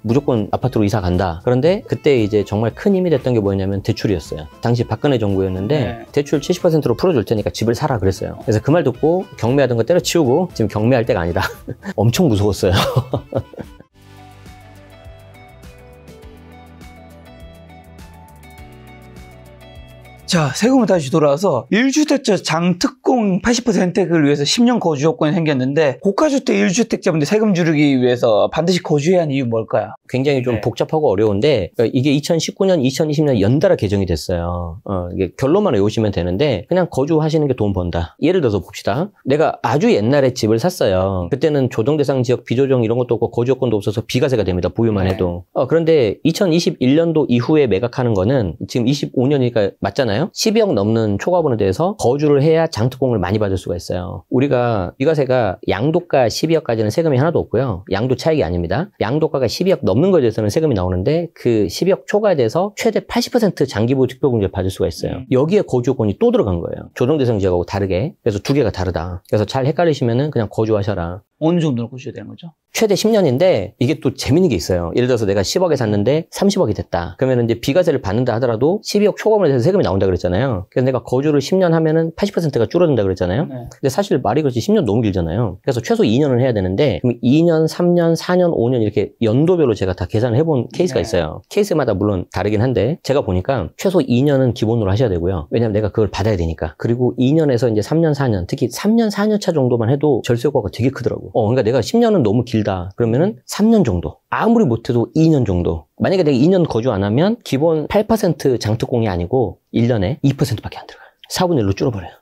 무조건 아파트로 이사 간다. 그런데 그때 이제 정말 큰 힘이 됐던 게 뭐였냐면 대출이었어요. 당시 박근혜 정부였는데 대출 70%로 풀어줄 테니까 집을 사라 그랬어요. 그래서 그 말 듣고 경매하던 거 때려치우고 지금 경매할 때가 아니다. 엄청 무서웠어요. 자, 세금을 다시 돌아와서 1주택자 장특공 80% 혜택을 위해서 10년 거주 요건이 생겼는데 고가주택 1주택자분들 세금 줄이기 위해서 반드시 거주해야 하는 이유 뭘까요? 굉장히 좀 복잡하고 어려운데 이게 2019년, 2020년 연달아 개정이 됐어요. 이게 결론만 외우시면 되는데 그냥 거주하시는 게 돈 번다. 예를 들어서 봅시다. 내가 아주 옛날에 집을 샀어요. 그때는 조정대상 지역 비조정 이런 것도 없고 거주 요건도 없어서 비과세가 됩니다. 보유만 해도. 그런데 2021년도 이후에 매각하는 거는 지금 25년이니까 맞잖아요. 12억 넘는 초과분에 대해서 거주를 해야 장특공을 많이 받을 수가 있어요. 우리가 비과세가 양도가 12억까지는 세금이 하나도 없고요. 양도 차익이 아닙니다. 양도가가 12억 넘는 거에 대해서는 세금이 나오는데 그 12억 초과에 대해서 최대 80% 장기보유 특별공제를 받을 수가 있어요. 여기에 거주 요건이 또 들어간 거예요. 조정대상 지역하고 다르게. 그래서 두 개가 다르다. 그래서 잘 헷갈리시면은 그냥 거주하셔라. 어느 정도로 거주해야 되는 거죠? 최대 10년인데 이게 또 재밌는 게 있어요. 예를 들어서 내가 10억에 샀는데 30억이 됐다. 그러면 이제 비과세를 받는다 하더라도 12억 초과분에 대해서 세금이 나온다 그랬잖아요. 그래서 내가 거주를 10년 하면은 80%가 줄어든다 그랬잖아요. 근데 사실 말이 그렇지 10년 너무 길잖아요. 그래서 최소 2년을 해야 되는데 그럼 2년, 3년, 4년, 5년 이렇게 연도별로 제가 다 계산을 해본 케이스가 있어요. 케이스마다 물론 다르긴 한데 제가 보니까 최소 2년은 기본으로 하셔야 되고요. 왜냐면 내가 그걸 받아야 되니까. 그리고 2년에서 이제 3년, 4년 특히 3년, 4년 차 정도만 해도 절세 효과가 되게 크더라고. 그러니까 내가 10년은 너무 길다. 그러면은 3년 정도. 아무리 못해도 2년 정도. 만약에 내가 2년 거주 안 하면 기본 8% 장특공이 아니고 1년에 2%밖에 안 들어가요. 4분의 1로 줄어버려요.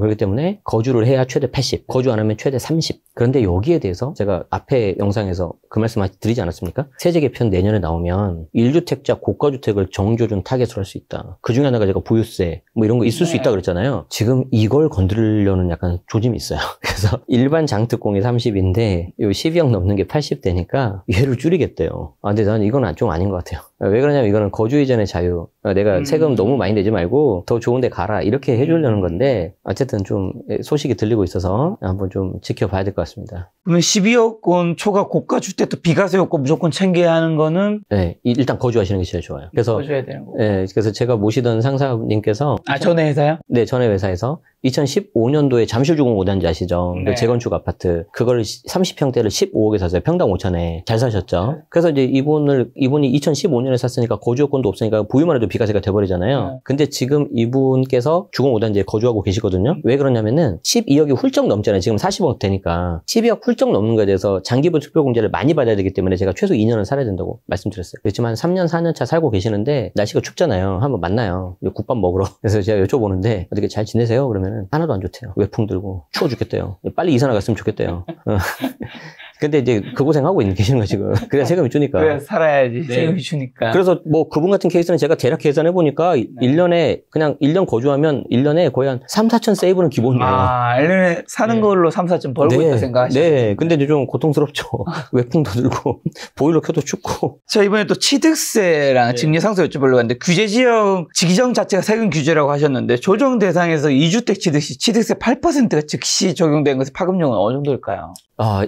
그렇기 때문에 거주를 해야 최대 80, 거주 안 하면 최대 30. 그런데 여기에 대해서 제가 앞에 영상에서 그 말씀 드리지 않았습니까? 세제 개편 내년에 나오면 1주택자 고가주택을 정조준 타겟으로 할 수 있다. 그 중에 하나가 제가 보유세 뭐 이런 거 있을 수 있다 그랬잖아요. 지금 이걸 건드리려는 약간 조짐이 있어요. 그래서 일반 장특공이 30인데 요 12억 넘는 게 80대니까 얘를 줄이겠대요. 근데 난 이건 좀 아닌 것 같아요. 왜 그러냐면 이거는 거주 이전의 자유. 내가 세금 너무 많이 내지 말고 더 좋은 데 가라. 이렇게 해주려는 건데 어쨌든 좀 소식이 들리고 있어서 한번 좀 지켜봐야 될 것 같습니다. 그러면 12억 원 초과 고가주택도 비과세 요건 무조건 챙겨야 하는 거는? 네, 일단 거주하시는 게 제일 좋아요. 그래서 거주해야 되는 거고. 네, 그래서 제가 모시던 상사님께서 전에 회사요? 네, 전에 회사에서 2015년도에 잠실주공 5단지 아시죠? 네. 재건축 아파트. 그걸 30평대를 15억에 샀어요. 평당 5천에. 잘 사셨죠? 네. 그래서 이제 이분이 2015년에 샀으니까 거주요건도 없으니까 보유만 해도 비과세가 돼버리잖아요. 네. 근데 지금 이분께서 주공 5단지에 거주하고 계시거든요. 왜 그러냐면은 12억이 훌쩍 넘잖아요. 지금 40억 되니까. 12억 훌쩍 넘는 거에 대해서 장기보유 특별공제를 많이 받아야 되기 때문에 제가 최소 2년은 살아야 된다고 말씀드렸어요. 그렇지만 3년, 4년 차 살고 계시는데 날씨가 춥잖아요. 한번 만나요. 국밥 먹으러. 그래서 제가 여쭤보는데 어떻게 잘 지내세요? 그러면은 하나도 안 좋대요. 외풍 들고 추워 죽겠대요. 빨리 이사 나갔으면 좋겠대요. 근데 이제 그 고생하고 계시는 거 지금. 그래야 세금이 주니까. 그래야 살아야지. 네. 세금이 주니까. 그래서 뭐 그분 같은 케이스는 제가 대략 계산해보니까 1년에 그냥 1년 거주하면 1년에 거의 한 3, 4천 세이브는 기본이에요. 1년에 사는 걸로 3, 4천 벌고 있다 생각하시죠? 네. 근데 이제 좀 고통스럽죠. 외풍도 들고 보일러 켜도 춥고. 자, 이번에 또 취득세랑 증여상세 여쭤보려고 하는데 규제지역 지정 자체가 세금 규제라고 하셨는데 조정 대상에서 2주택 취득 시 취득세 8%가 즉시 적용된 것의 파급력은 어느 정도일까요?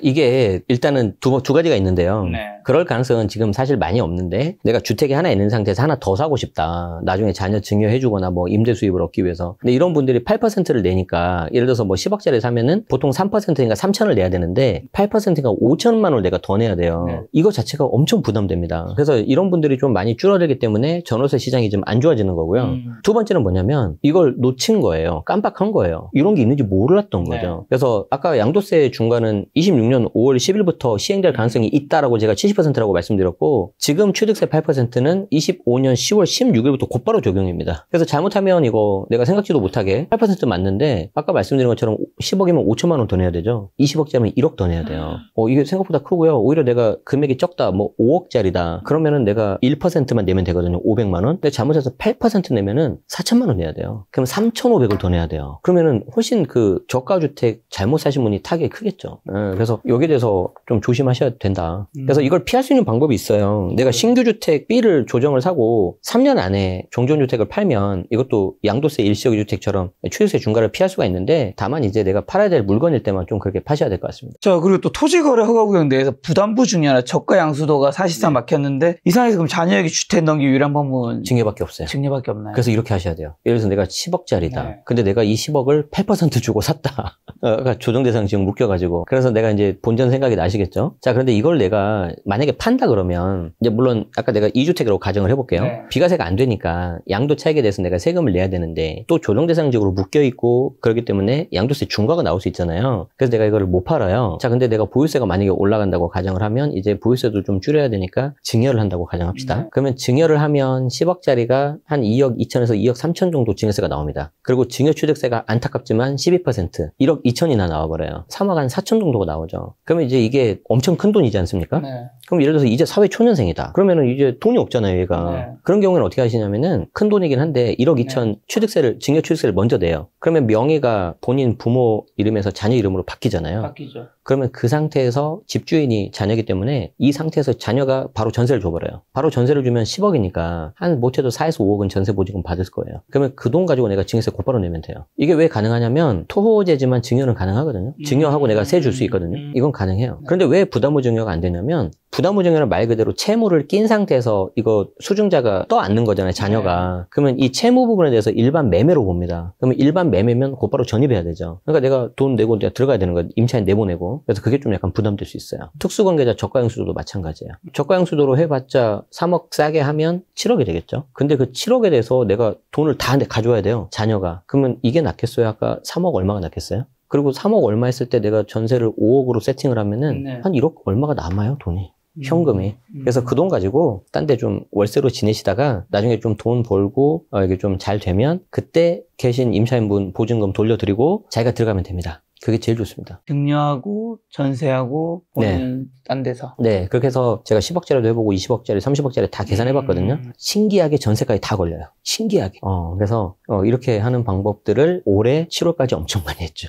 이게 일단은 두 가지가 있는데요. 네. 그럴 가능성은 지금 사실 많이 없는데 내가 주택이 하나 있는 상태에서 하나 더 사고 싶다. 나중에 자녀 증여해주거나 뭐 임대 수입을 얻기 위해서. 근데 이런 분들이 8%를 내니까 예를 들어서 뭐 10억짜리 사면은 보통 3%니까 3천을 내야 되는데 8%니까 5천만 원을 내가 더 내야 돼요. 네. 이거 자체가 엄청 부담됩니다. 그래서 이런 분들이 좀 많이 줄어들기 때문에 전월세 시장이 좀 안 좋아지는 거고요. 두 번째는 뭐냐면 이걸 놓친 거예요. 깜빡한 거예요. 이런 게 있는지 몰랐던 거죠. 그래서 아까 양도세 중과는 26년 5월 10일부터 시행될 가능성이 있다라고 제가 70%라고 말씀드렸고 지금 취득세 8%는 25년 10월 16일부터 곧바로 적용입니다. 그래서 잘못하면 이거 내가 생각지도 못하게 8% 맞는데 아까 말씀드린 것처럼 10억이면 5천만 원 더 내야 되죠. 20억짜리면 1억 더 내야 돼요. 이게 생각보다 크고요. 오히려 내가 금액이 적다. 뭐 5억짜리다. 그러면은 내가 1%만 내면 되거든요. 500만 원. 근데 잘못해서 8% 내면은 4천만 원 내야 돼요. 그럼 3,500을 더 내야 돼요. 그러면은 훨씬 그 저가주택 잘못 사신 분이 타격이 크겠죠. 그래서 여기에 대해서 좀 조심하셔야 된다. 그래서 이걸 피할 수 있는 방법이 있어요. 내가 신규 주택 B를 조정을 사고 3년 안에 종전주택을 팔면 이것도 양도세 일시적인 주택처럼 취득세 중과를 피할 수가 있는데, 다만 이제 내가 팔아야 될 물건일 때만 좀 그렇게 파셔야 될 것 같습니다. 자, 그리고 또 토지거래 허가구역 내에서 부담부 중에 하나 저가 양수도가 사실상 막혔는데, 이 상황에서 그럼 자녀에게 주택 넘기기 유일한 방법은 증여밖에 없어요. 증여밖에 없나요? 그래서 이렇게 하셔야 돼요. 예를 들어서 내가 10억짜리다. 네. 근데 내가 이 10억을 8% 주고 샀다. 그러니까 조정대상 지금 묶여가지고. 그래서 내가 이제 본전 생각이 나시겠죠? 자, 그런데 이걸 내가 만약에 판다 그러면, 이제 물론 아까 내가 2주택으로 가정을 해볼게요. 네. 비과세가 안 되니까 양도 차익에 대해서 내가 세금을 내야 되는데, 또 조정대상직으로 묶여있고, 그렇기 때문에 양도세 중과가 나올 수 있잖아요. 그래서 내가 이거를 못 팔아요. 자, 근데 내가 보유세가 만약에 올라간다고 가정을 하면, 이제 보유세도 좀 줄여야 되니까 증여를 한다고 가정합시다. 네. 그러면 증여를 하면 10억짜리가 한 2억 2천에서 2억 3천 정도 증여세가 나옵니다. 그리고 증여취득세가 안타깝지만 12%, 1억 2천이나 나와버려요. 3억 한 4천 정도가 나오죠. 그러면 이제 이게 엄청 큰 돈이지 않습니까? 네. 그럼 예를 들어서 이제 사회 초년생이다. 그러면은 이제 돈이 없잖아요, 얘가. 네. 그런 경우에는 어떻게 하시냐면은 큰 돈이긴 한데 1억 2천 취득세를, 증여취득세를 먼저 내요. 그러면 명의가 본인 부모 이름에서 자녀 이름으로 바뀌잖아요. 바뀌죠. 그러면 그 상태에서 집주인이 자녀이기 때문에 이 상태에서 자녀가 바로 전세를 줘버려요. 바로 전세를 주면 10억이니까 한 못해도 4에서 5억은 전세 보증금 받을 거예요. 그러면 그 돈 가지고 내가 증여세 곧바로 내면 돼요. 이게 왜 가능하냐면 토호제지만 증여는 가능하거든요. 증여하고 내가 세 줄 수 있거든요. 이건 가능해요. 그런데 왜 부담부 증여가 안 되냐면, 부담부 증여는 말 그대로 채무를 낀 상태에서 이거 수증자가 떠안는 거잖아요, 자녀가. 그러면 이 채무 부분에 대해서 일반 매매로 봅니다. 그러면 일반 매매면 곧바로 전입해야 되죠. 그러니까 내가 돈 내고 내가 들어가야 되는 거예요. 임차인 내보내고. 그래서 그게 좀 약간 부담될 수 있어요. 특수관계자 저가형수도도 마찬가지예요. 저가형수도로 해봤자 3억 싸게 하면 7억이 되겠죠. 근데 그 7억에 대해서 내가 돈을 다 가져와야 돼요, 자녀가. 그러면 이게 낫겠어요? 아까 3억 얼마가 낫겠어요? 그리고 3억 얼마 했을 때 내가 전세를 5억으로 세팅을 하면은 한 1억 얼마가 남아요, 돈이. 현금이. 그래서 그 돈 가지고 딴 데 좀 월세로 지내시다가 나중에 좀 돈 벌고 이게 좀 잘 되면 그때 계신 임차인분 보증금 돌려드리고 자기가 들어가면 됩니다. 그게 제일 좋습니다. 증여하고 전세하고 본인 딴 데서. 네, 그렇게 해서 제가 10억짜리도 해보고 20억짜리, 30억짜리 다 계산해봤거든요. 신기하게 전세까지 다 걸려요. 신기하게. 그래서 이렇게 하는 방법들을 올해 7월까지 엄청 많이 했죠.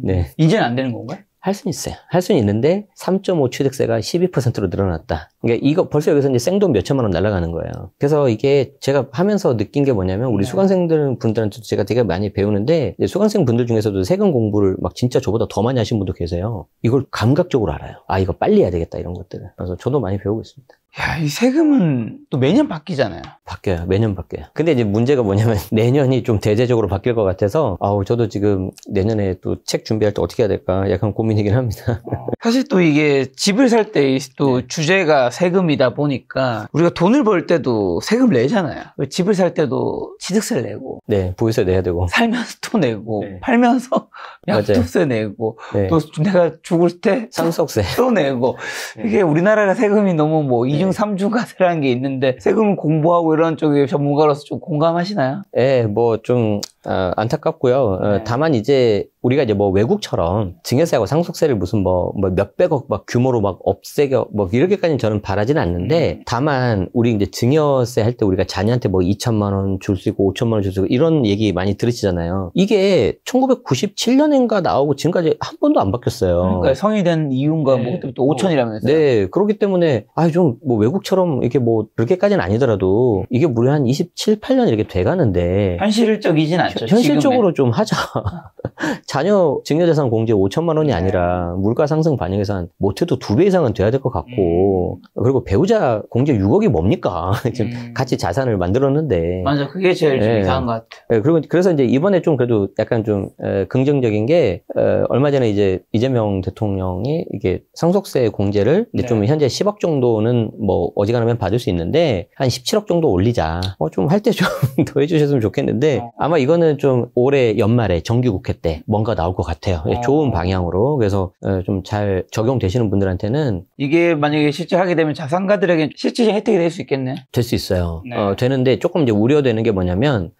네. 이제는 안 되는 건가요? 할 수는 있어요. 할 수는 있는데 3.5 취득세가 12%로 늘어났다. 그러니까 이거 벌써 여기서 이제 생돈 몇천만 원 날아가는 거예요. 그래서 이게 제가 하면서 느낀 게 뭐냐면, 우리 수강생들 분들한테도 제가 되게 많이 배우는데, 수강생 분들 중에서도 세금 공부를 막 진짜 저보다 더 많이 하신 분도 계세요. 이걸 감각적으로 알아요. 아, 이거 빨리 해야 되겠다, 이런 것들을. 그래서 저도 많이 배우고 있습니다. 야, 이 세금은 또 매년 바뀌잖아요. 바뀌어요. 매년 바뀌어요. 근데 이제 문제가 뭐냐면 내년이 좀 대대적으로 바뀔 것 같아서 저도 지금 내년에 또 책 준비할 때 어떻게 해야 될까 약간 고민이긴 합니다. 사실 또 이게 집을 살 때 또 주제가 세금이다 보니까 우리가 돈을 벌 때도 세금을 내잖아요. 집을 살 때도 취득세를 내고, 네, 보유세 내야 되고, 살면서 또 내고, 네. 팔면서 약도세 내고, 네. 또 내가 죽을 때 상속세. 또 내고. 이게 우리나라가 세금이 너무 뭐 이중 삼중 가세라는 게 있는데, 세금을 공부하고 이런 쪽에 전문가로서 좀 공감하시나요? 네, 뭐 좀 안타깝고요. 다만 이제 우리가 이제 뭐 외국처럼 증여세하고 상속세를 무슨 뭐 몇백억 막 규모로 막 없애겨 뭐 이렇게까지는 저는 바라지는 않는데, 다만 우리 이제 증여세 할 때 우리가 자녀한테 뭐 2천만 원 줄 수 있고 5천만 원 줄 수 있고 이런 얘기 많이 들으시잖아요. 이게 1997년인가 나오고 지금까지 한 번도 안 바뀌었어요. 그러니까 성이 된 이유가 뭐 그때부터 5천이라면서요. 네, 그렇기 때문에 좀 뭐 외국처럼 이게 뭐 그렇게까지는 아니더라도 이게 무려 한 27, 8년 이렇게 돼가는데 현실적이진 않죠. 현실적으로 좀 하자. 자녀 증여재산 공제 5천만 원이 아니라 물가 상승 반영해서 한 못해도 2배 이상은 돼야 될 것 같고, 그리고 배우자 공제 6억이 뭡니까? 지금 같이 자산을 만들었는데. 맞아, 그게 제일 좀 이상한 것 같아요. 네, 그리고 그래서 이제 이번에 좀 그래도 약간 좀 긍정적인 게 얼마 전에 이제 이재명 대통령이 이게 상속세 공제를 이제 좀 현재 10억 정도는 뭐 어지간하면 받을 수 있는데 한 17억 정도 올리자. 좀 할 때 좀 더 해주셨으면 좋겠는데 아마 이거는 좀 올해 연말에 정기국회 때 뭔가 나올 것 같아요. 좋은 방향으로. 그래서 좀 잘 적용되시는 분들한테는 이게 만약에 실제 하게 되면 자산가들에게 실질적 혜택이 될 수 있겠네. 될 수 있어요. 되는데 조금 이제 우려되는 게 뭐냐면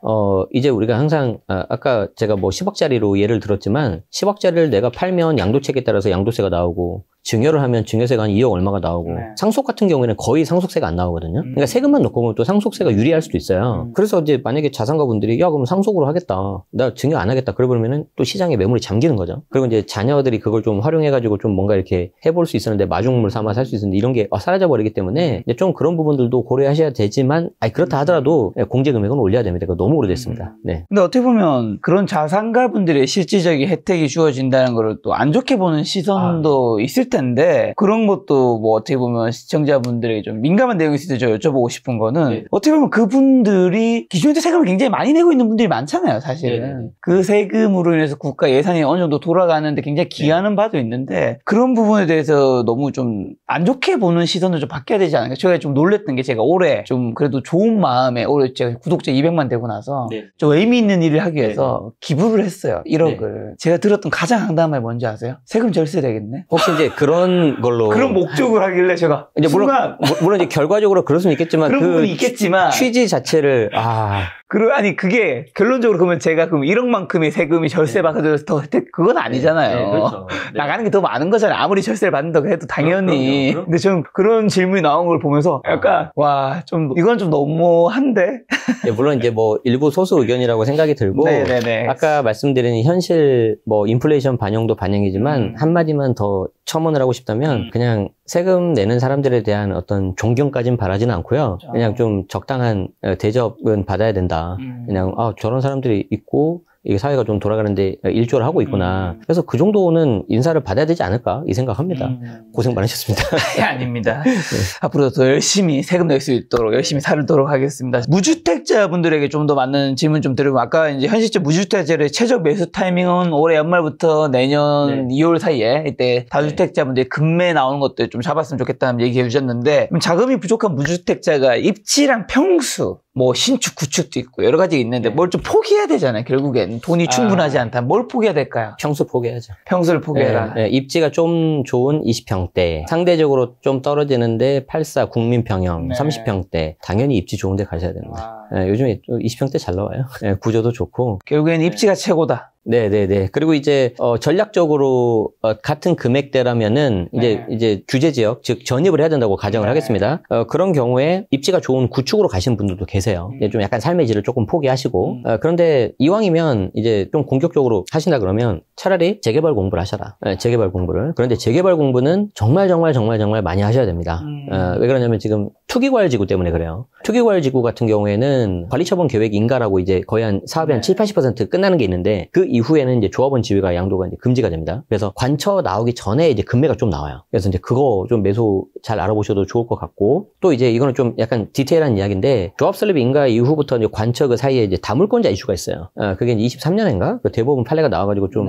이제 우리가 항상 아까 제가 뭐 10억짜리로 예를 들었지만 10억짜리를 내가 팔면 양도책에 따라서 양도세가 나오고 증여를 하면 증여세가 한 2억 얼마가 나오고 네. 상속 같은 경우에는 거의 상속세가 안 나오거든요. 그러니까 세금만 넣고 보면 또 상속세가 유리할 수도 있어요. 그래서 이제 만약에 자산가분들이 야 그럼 상속으로 하겠다. 나 증여 안 하겠다. 그러면은 또 시장에 매물이 잠기는 거죠. 그리고 이제 자녀들이 그걸 좀 활용해가지고 좀 뭔가 이렇게 해볼 수 있었는데 마중물 삼아 살 수 있었는데 이런 게 사라져버리기 때문에 이제 좀 그런 부분들도 고려하셔야 되지만 그렇다 하더라도 공제 금액은 올려야 됩니다. 그거 너무 오래됐습니다. 네. 근데 어떻게 보면 그런 자산가분들의 실질적인 혜택이 주어진다는 걸 또 안 좋게 보는 시선도 있을 텐데 그런 것도 뭐 어떻게 보면 시청자분들에게 좀 민감한 내용이 있을 때 저 여쭤보고 싶은 거는 네. 어떻게 보면 그분들이 기존에 세금을 굉장히 많이 내고 있는 분들이 많잖아요, 사실은. 네. 그 세금으로 인해서 국가 예산이 어느 정도 돌아가는데 굉장히 기여하는 바도 있는데 그런 부분에 대해서 너무 좀 안 좋게 보는 시선을 좀 바뀌어야 되지 않을까. 제가 좀 놀랬던 게 제가 올해 좀 그래도 좋은 마음에 올해 제가 구독자 200만 되고 나서 좀 의미 있는 일을 하기 위해서 기부를 했어요. 1억을. 제가 들었던 가장 황당한 말 뭔지 아세요? 세금 절세 되겠네? 혹시 이제 그런 걸로 그런 목적을 하길래 제가 이제 순간 물론 이제 결과적으로 그럴 수는 있겠지만 그런 부분이 있겠지만 취지 자체를 아니 그게 결론적으로 그러면 제가 그럼 1억만큼의 세금이 절세 받아서 더 혜택 그건 아니잖아요. 네, 그렇죠. 네. 나가는 게 더 많은 거잖아요. 아무리 절세를 받는다고 해도 당연히. 그럼요. 근데 좀 그런 질문이 나온 걸 보면서 약간 와 좀 이건 좀 너무한데. 예, 물론 이제 뭐 일부 소수 의견이라고 생각이 들고 네네네. 아까 말씀드린 현실 뭐 인플레이션 반영도 반영이지만 한마디만 더 첨언을 하고 싶다면 그냥 세금 내는 사람들에 대한 어떤 존경까지는 바라지는 않고요. 그냥 좀 적당한 대접은 받아야 된다. 그냥 저런 사람들이 있고 이게 사회가 좀 돌아가는데 일조를 하고 있구나. 그래서 그 정도는 인사를 받아야 되지 않을까 이 생각합니다. 고생 많으셨습니다. 아닙니다. 앞으로도 더 열심히 세금 낼 수 있도록 열심히 살도록 하겠습니다. 무주택자분들에게 좀 더 맞는 질문 좀 드리고 아까 이제 현실적 무주택자들의 최적 매수 타이밍은 올해 연말부터 내년 2월 사이에 이때 다주택자분들이 급매 나오는 것들 좀 잡았으면 좋겠다는 얘기해 주셨는데 자금이 부족한 무주택자가 입지랑 평수 뭐 신축, 구축도 있고 여러 가지 있는데 뭘 좀 포기해야 되잖아요. 결국엔 돈이 충분하지 않다. 뭘 포기해야 될까요? 평수 포기해야죠. 평수를 포기해라. 입지가 좀 좋은 20평대, 상대적으로 좀 떨어지는데 84 국민평형 30평대, 당연히 입지 좋은 데 가셔야 됩니다. 요즘에 20평대 잘 나와요. 구조도 좋고. 결국엔 입지가 최고다. 네네네. 그리고 이제 전략적으로 같은 금액대라면은 이제 규제 지역, 즉 전입을 해야 된다고 가정을 하겠습니다. 그런 경우에 입지가 좋은 구축으로 가시는 분들도 계세요. 좀 약간 삶의 질을 조금 포기하시고 그런데 이왕이면 이제 좀 공격적으로 하신다 그러면 차라리 재개발 공부를 하셔라. 재개발 공부를. 그런데 재개발 공부는 정말 많이 하셔야 됩니다. 왜 그러냐면 지금 투기과열지구 때문에 그래요. 투기과열지구 같은 경우에는 관리처분 계획 인가라고 이제 거의 한 사업이 한 70-80% 끝나는 게 있는데 그 이후에는 이제 조합원 지위가 양도가 이제 금지가 됩니다. 그래서 관처 나오기 전에 이제 금매가 좀 나와요. 그래서 이제 그거 좀 매수 잘 알아보셔도 좋을 것 같고 또 이제 이거는 좀 약간 디테일한 이야기인데 조합 설립 인가 이후부터 이제 관처 그 사이에 이제 다물권자 이슈가 있어요. 그게 이제 23년인가? 그 대법원 판례가 나와가지고 좀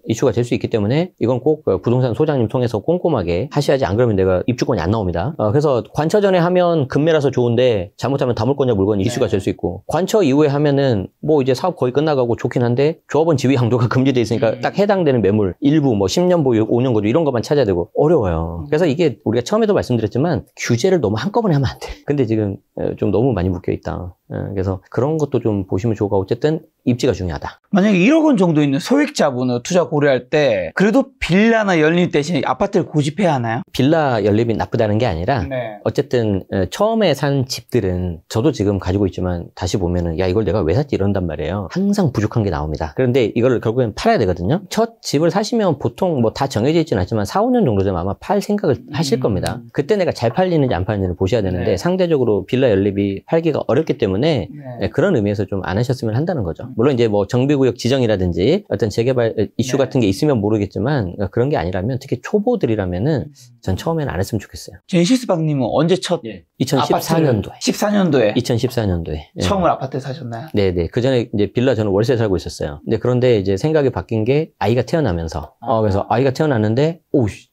이슈가 될 수 있기 때문에 이건 꼭 부동산 소장님 통해서 꼼꼼하게 하셔야지 안 그러면 내가 입주권이 안 나옵니다. 그래서 관처 전에 하면 금매라서 좋은데 잘못하면 다물권자 물건 이슈가 될 수 있고 관처 이후에 하면은 뭐 이제 사업 거의 끝나가고 좋긴 한데 조합원 지위 양도가 금지돼 있으니까 딱 해당되는 매물 일부 뭐 10년 보유, 5년 거주 이런 것만 찾아야 되고 어려워요. 그래서 이게 우리가 처음에도 말씀드렸지만 규제를 너무 한꺼번에 하면 안 돼. 근데 지금 좀 너무 많이 묶여 있다. 그래서 그런 것도 좀 보시면 좋고 어쨌든 입지가 중요하다. 만약에 1억 원 정도 있는 소액 자본을 투자 고려할 때 그래도 빌라나 연립 대신 아파트를 고집해야 하나요? 빌라 연립이 나쁘다는 게 아니라 어쨌든 처음에 산 집들은 저도 지금 가지고 있지만 다시 보면은 야 이걸 내가 왜 샀지 이런단 말이에요. 항상 부족한 게 나옵니다. 그런데 이거를 결국엔 팔아야 되거든요. 첫 집을 사시면 보통 뭐 다 정해져 있지는 않지만 4-5년 정도 되면 아마 팔 생각을 하실 겁니다. 그때 내가 잘 팔리는지 안 팔리는지를 보셔야 되는데 상대적으로 빌라 연립이 팔기가 어렵기 때문에 그런 의미에서 좀 안 하셨으면 한다는 거죠. 물론 이제 뭐 정비구역 지정이라든지 어떤 재개발 이슈 같은 게 있으면 모르겠지만 그런 게 아니라면 특히 초보들이라면은 전 처음에는 안 했으면 좋겠어요. 제니시스박님은 언제 첫 2014년도에. 14년도에. 2014년도에. 처음으로 아파트 사셨나요? 네네. 그 전에 이제 빌라 저는 월세 살고 있었어요. 근데 그런데 이제 생각이 바뀐 게 아이가 태어나면서. 그래서 아이가 태어났는데,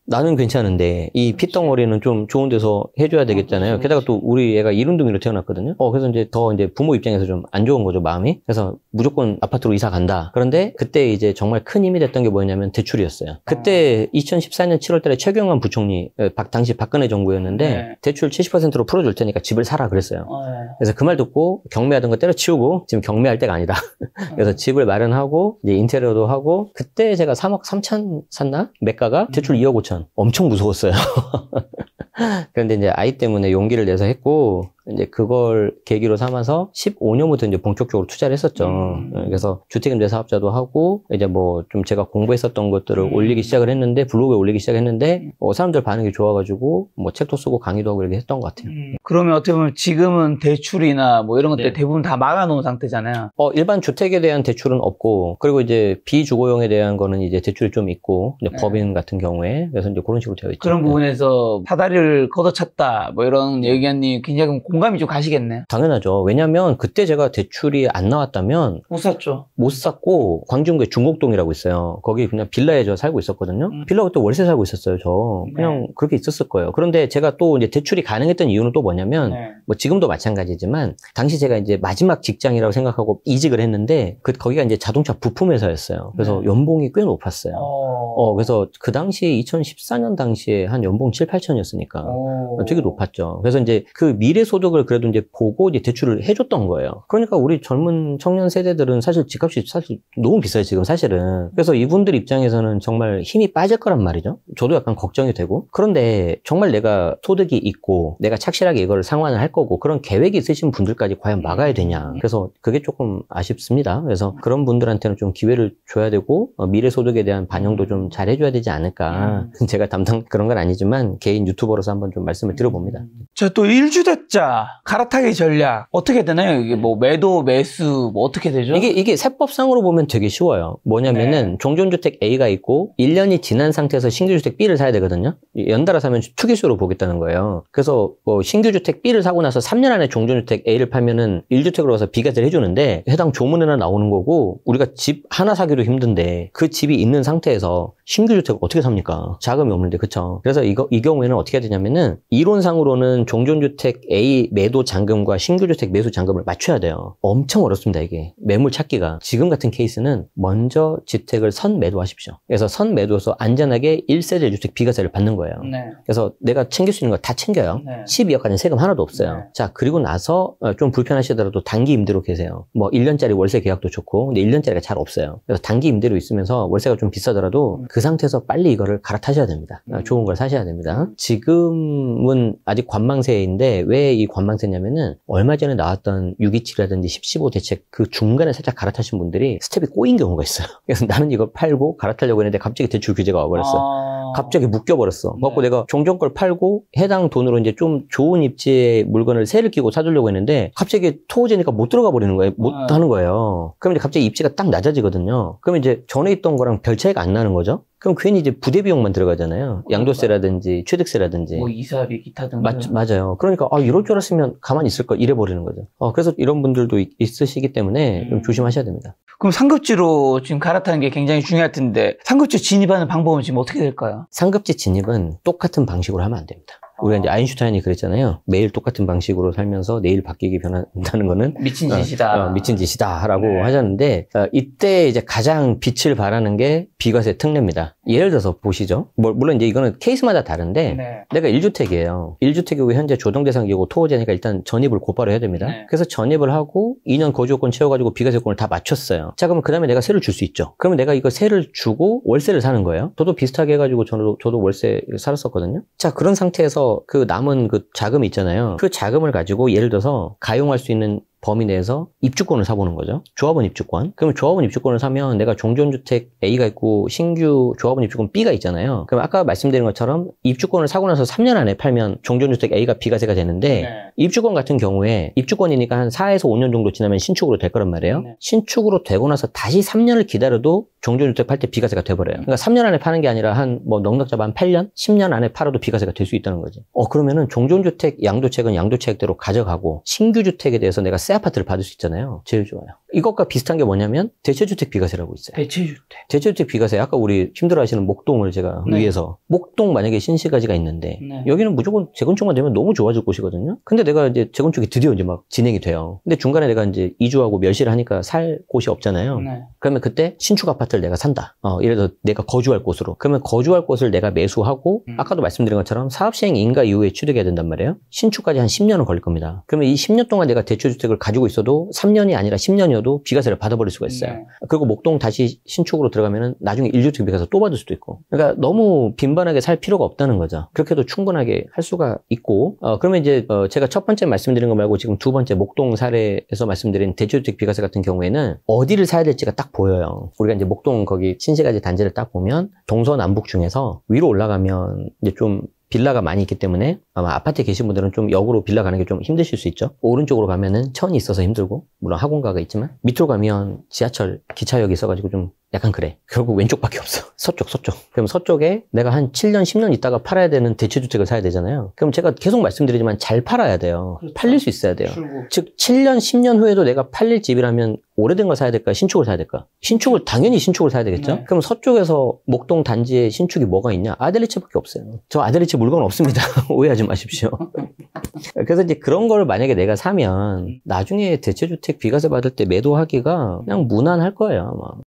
나는 괜찮은데, 이 핏덩어리는 좀 좋은 데서 해줘야 되겠잖아요. 게다가 또 우리 애가 이른둥이로 태어났거든요. 그래서 이제 더 이제 부모 입장에서 좀 안 좋은 거죠, 마음이. 그래서 무조건 아파트로 이사 간다. 그런데 그때 이제 정말 큰 힘이 됐던 게 뭐였냐면 대출이었어요. 그때 2014년 7월 달에 최경환 부총리, 당시 박근혜 정부였는데, 대출 70%로 풀어줄 테니까 집을 사라 그랬어요. 네. 그래서 그 말 듣고 경매하던 거 때려치우고 지금 경매할 때가 아니다. 그래서 집을 마련하고 이제 인테리어도 하고 그때 제가 3억 3천 샀나? 매가가 대출 2억 5천. 엄청 무서웠어요. 그런데 이제 아이 때문에 용기를 내서 했고 이제 그걸 계기로 삼아서 15년부터 이제 본격적으로 투자를 했었죠. 그래서 주택임대 사업자도 하고 이제 뭐 좀 제가 공부했었던 것들을 올리기 시작을 했는데 블로그에 올리기 시작했는데 사람들 반응이 좋아가지고 뭐 책도 쓰고 강의도 하고 이렇게 했던 것 같아요. 그러면 어떻게 보면 지금은 대출이나 뭐 이런 것들 네. 대부분 다 막아놓은 상태잖아요. 일반 주택에 대한 대출은 없고 그리고 이제 비주거용에 대한 거는 이제 대출이 좀 있고 이제 네. 법인 같은 경우에 그래서 이제 그런 식으로 되어 있죠. 그런 네. 부분에서 사다리를 걷어찼다 뭐 이런 의견이 굉장히 공감이 좀 가시겠네요. 당연하죠. 왜냐면 그때 제가 대출이 안 나왔다면 못 샀죠. 못 샀고 광주구에 중곡동이라고 있어요. 거기 그냥 빌라에 저 살고 있었거든요. 빌라 그때 월세 살고 있었어요. 저 그냥 그렇게 있었을 거예요. 그런데 제가 또 이제 대출이 가능했던 이유는 또 뭐냐면 뭐 지금도 마찬가지지만 당시 제가 이제 마지막 직장이라고 생각하고 이직을 했는데 거기가 이제 자동차 부품 회사였어요. 그래서 연봉이 꽤 높았어요. 그래서 그 당시 2014년 당시에 한 연봉 7, 8천이었으니까 되게 높았죠. 그래서 이제 그 미래 소득을 그래도 이제 보고 이제 대출을 해줬던 거예요. 그러니까 우리 젊은 청년 세대들은 사실 집값이 사실 너무 비싸요, 지금 사실은. 그래서 이분들 입장에서는 정말 힘이 빠질 거란 말이죠. 저도 약간 걱정이 되고. 그런데 정말 내가 소득이 있고 내가 착실하게 이걸 상환을 할 거고 그런 계획이 있으신 분들까지 과연 막아야 되냐. 그래서 그게 조금 아쉽습니다. 그래서 그런 분들한테는 좀 기회를 줘야 되고 미래 소득에 대한 반영도 좀 잘 해줘야 되지 않을까. 제가 담당 그런 건 아니지만 개인 유튜버로서 한번 좀 말씀을 드려봅니다. 자, 또 1주택자 갈아타기 전략 어떻게 되나요? 이게 뭐 매도, 매수 뭐 어떻게 되죠? 이게 세법상으로 보면 되게 쉬워요. 뭐냐면은 종전주택 A가 있고 1년이 지난 상태에서 신규주택 B를 사야 되거든요. 연달아 사면 투기수로 보겠다는 거예요. 그래서 뭐 신규주택 B를 사고 나서 3년 안에 종전주택 A를 팔면은 1주택으로 가서 B가세를 해주는데 해당 조문에나 나오는 거고 우리가 집 하나 사기도 힘든데 그 집이 있는 상태에서 신규주택을 어떻게 삽니까? 자금이 없는데, 그쵸? 그래서 이 경우에는 어떻게 해야 되냐면은, 이론상으로는 종전주택 A 매도 잔금과 신규주택 매수 잔금을 맞춰야 돼요. 엄청 어렵습니다, 이게. 매물 찾기가. 지금 같은 케이스는 먼저 주택을 선 매도하십시오. 그래서 선 매도해서 안전하게 1세대 1주택 비과세를 받는 거예요. 그래서 내가 챙길 수 있는 거 다 챙겨요. 12억까지는 세금 하나도 없어요. 자, 그리고 나서 좀 불편하시더라도 단기 임대로 계세요. 뭐 1년짜리 월세 계약도 좋고, 근데 1년짜리가 잘 없어요. 그래서 단기 임대로 있으면서 월세가 좀 비싸더라도 그 상태에서 빨리 이거를 갈아타셔야 됩니다. 좋은 걸 사셔야 됩니다. 지금은 아직 관망세인데 왜 이 관망세냐면은 얼마 전에 나왔던 627이라든지 1015 대책 그 중간에 살짝 갈아타신 분들이 스텝이 꼬인 경우가 있어요. 그래서 나는 이거 팔고 갈아타려고 했는데 갑자기 대출 규제가 와버렸어. 갑자기 묶여버렸어. 그래서 내가 종전 걸 팔고 해당 돈으로 이제 좀 좋은 입지의 물건을 세를 끼고 사주려고 했는데 갑자기 토호제니까 못 들어가 버리는 거예요. 못 하는 거예요. 그럼 이제 갑자기 입지가 딱 낮아지거든요. 그럼 이제 전에 있던 거랑 별 차이가 안 나는 거죠. 그럼 괜히 이제 부대 비용만 들어가잖아요. 양도세라든지 취득세라든지. 뭐 이사비 기타 등등. 맞아요. 그러니까 이럴 줄 알았으면 가만히 있을 걸 이래 버리는 거죠. 그래서 이런 분들도 있으시기 때문에 좀 조심하셔야 됩니다. 그럼 상급지로 지금 갈아타는 게 굉장히 중요할 텐데 상급지 진입하는 방법은 지금 어떻게 될까요? 상급지 진입은 똑같은 방식으로 하면 안 됩니다. 우리가 이제 아인슈타인이 그랬잖아요. 매일 똑같은 방식으로 살면서 내일 바뀌기 변한다는 거는 미친 짓이다. 미친 짓이다라고 하셨는데 이때 이제 가장 빛을 발하는 게 비과세 특례입니다. 예를 들어서 보시죠. 물론 이제 이거는 케이스마다 다른데 내가 1주택이에요. 1주택이고 현재 조정대상이고 토호제니까 일단 전입을 곧바로 해야 됩니다. 그래서 전입을 하고 2년 거주요건 채워가지고 비과세권을 다 맞췄어요. 자, 그러면 그 다음에 내가 세를 줄 수 있죠. 그러면 내가 이거 세를 주고 월세를 사는 거예요. 저도 비슷하게 해가지고 저도 월세 살았었거든요. 자, 그런 상태에서 그 남은 그 자금 있잖아요. 그 자금을 가지고 예를 들어서 가용할 수 있는 범위 내에서 입주권을 사보는 거죠. 조합원 입주권. 그러면 조합원 입주권을 사면 내가 종전주택 A가 있고 신규 조합원 입주권 B가 있잖아요. 그럼 아까 말씀드린 것처럼 입주권을 사고 나서 3년 안에 팔면 종전주택 A가 비과세가 되는데 입주권 같은 경우에 입주권이니까 한 4에서 5년 정도 지나면 신축으로 될 거란 말이에요. 신축으로 되고 나서 다시 3년을 기다려도 종전주택 팔 때 비과세가 돼버려요. 그러니까 3년 안에 파는 게 아니라 넉넉 잡아 한 8년? 10년 안에 팔아도 비과세가 될 수 있다는 거지. 그러면은 종전주택 양도책은 양도책대로 가져가고 신규주택에 대해서 내가 새 아파트를 받을 수 있잖아요. 제일 좋아요. 이것과 비슷한 게 뭐냐면 대체주택 비과세라고 있어요. 대체주택. 대체주택 비과세, 아까 우리 힘들어하시는 목동을 제가 네. 위해서, 목동 만약에 신시가지가 있는데 네. 여기는 무조건 재건축만 되면 너무 좋아질 곳이거든요. 근데 내가 이제 재건축이 드디어 이제 막 진행이 돼요. 근데 중간에 내가 이제 이주하고 멸실을 하니까 살 곳이 없잖아요. 네. 그러면 그때 신축 아파트를 내가 산다. 예를 들어 내가 거주할 곳으로. 그러면 거주할 곳을 내가 매수하고 아까도 말씀드린 것처럼 사업시행 인가 이후에 취득해야 된단 말이에요. 신축까지 한 10년은 걸릴 겁니다. 그러면 이 10년 동안 내가 대체주택을 가지고 있어도 3년이 아니라 10년이어도 비과세를 받아버릴 수가 있어요. 네. 그리고 목동 다시 신축으로 들어가면은 나중에 1주택 비과세 또 받을 수도 있고. 그러니까 너무 빈번하게 살 필요가 없다는 거죠. 그렇게 해도 충분하게 할 수가 있고. 그러면 이제 제가 첫 번째 말씀드린 거 말고 지금 두 번째 목동 사례에서 말씀드린 대체주택 비과세 같은 경우에는 어디를 사야 될지가 딱 보여요. 우리가 이제 목동 거기 신시가지 단지를 딱 보면 동서남북 중에서 위로 올라가면 이제 좀 빌라가 많이 있기 때문에 아마 아파트에 계신 분들은 좀 역으로 빌라 가는 게 좀 힘드실 수 있죠. 오른쪽으로 가면은 천이 있어서 힘들고, 물론 학원가가 있지만, 밑으로 가면 지하철, 기차역이 있어가지고 좀 약간 그래. 결국 왼쪽밖에 없어. 서쪽. 그럼 서쪽에 내가 한 7년, 10년 있다가 팔아야 되는 대체주택을 사야 되잖아요. 그럼 제가 계속 말씀드리지만 잘 팔아야 돼요. 그렇죠. 팔릴 수 있어야 돼요. 출구. 즉 7년, 10년 후에도 내가 팔릴 집이라면 오래된 걸 사야 될까? 신축을 사야 될까? 당연히 신축을 사야 되겠죠? 네. 그럼 서쪽에서 목동 단지에 신축이 뭐가 있냐? 아델리츠밖에 없어요. 저 아델리츠 물건 없습니다. 오해하지 마십시오. 그래서 이제 그런 걸 만약에 내가 사면 나중에 대체주택 비과세 받을 때 매도하기가 그냥 무난할 거예요, 아마.